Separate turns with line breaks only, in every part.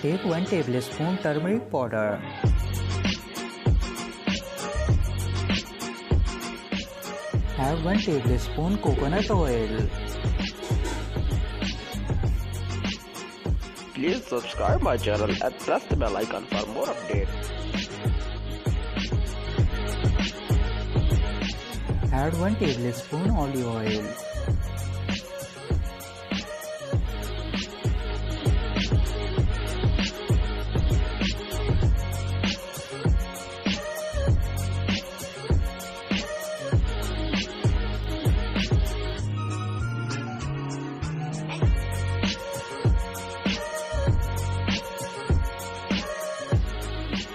Take 1 tablespoon turmeric powder. Add 1 tablespoon coconut oil.
Please subscribe my channel and press the bell icon for more updates.
Add 1 tablespoon olive oil.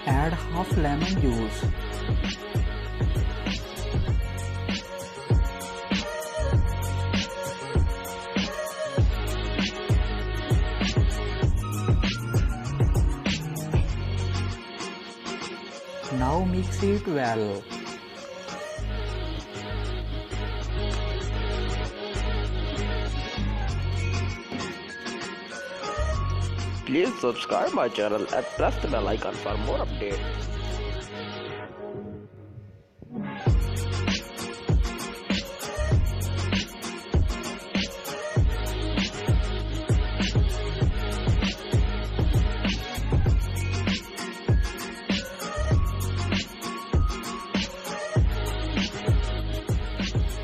Add half lemon juice. Now mix it well.
Please subscribe my channel and press the bell icon for more updates.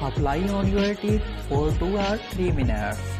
Apply on your teeth for 2 or 3 minutes.